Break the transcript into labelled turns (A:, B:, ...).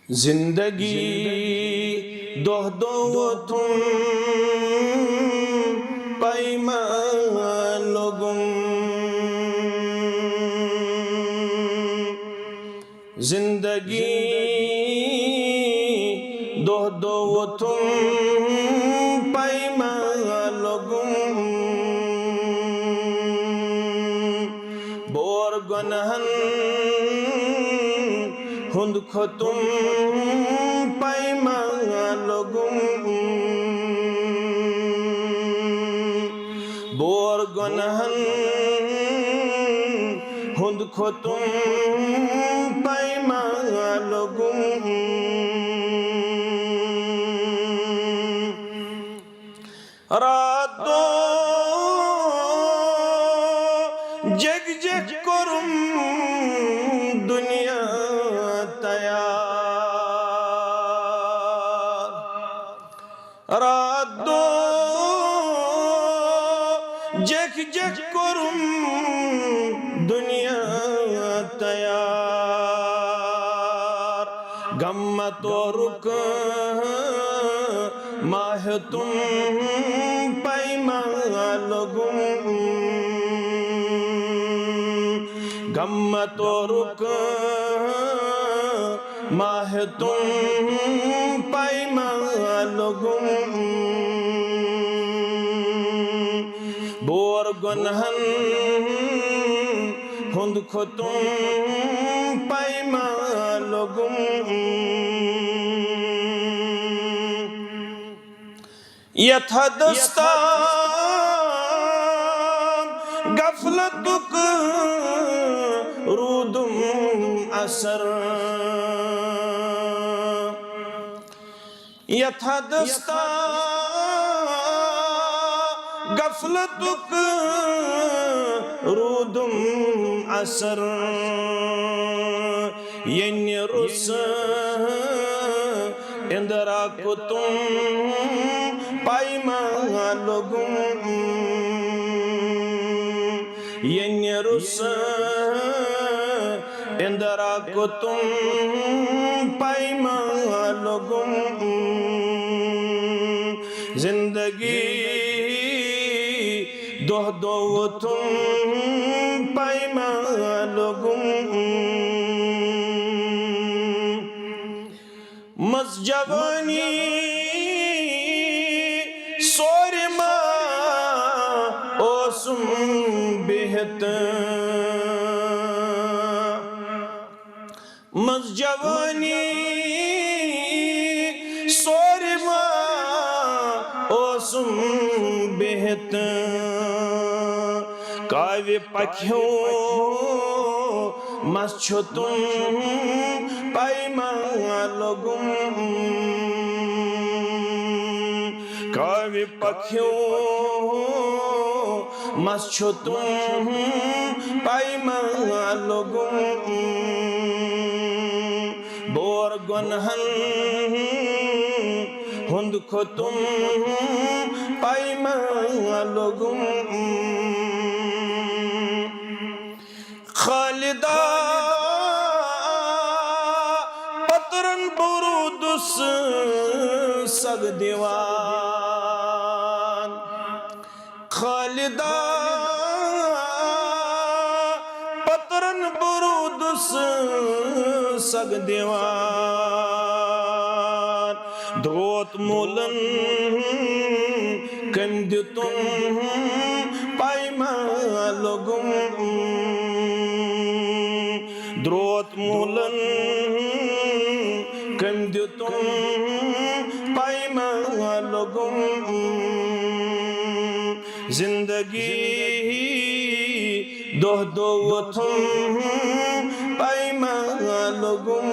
A: زندگی دہ دوتھم پیمان لگم زندگی دہ دوتھم پیمان لگم بور گنہن ہند ختم پیمان لگم بور گنہن ہند ختم پیمان لگم راتو جگ جگ کرم دنیا تیار راتو جگ جگ کرم دنیا تیار غم تو رک ماہ تم پیمان لگم غم تو رک ماہ تم پیمان لگم بور گنہن ہند ختم پیمان لگم یتھا دستان غفلتک رودم اثر یتھا دستان غفلتک رودم اثر ین رس اندرا کتم پیمان لگم ین رس اندرا کتم پیمان لگم زندگی دہ دوتھم پیمان لگم مز جوانی سورما اوسم بہت مز جوانی سورما اوسم بہت کاوی پکھیوں مس چھتم پیمان لگم کاوی پکھیوں مس چھتم پیمان لگم بور گنہن ہند ختم پیمان لگم خالدہ پترن برودس سگ دیوان خالدہ پترن برودس سگ دیوان دھوت مولن کم دتم پیمان لگم دروت مولن کم دتم پیمان لگم زندگی دہ دوتھم پیمان لگم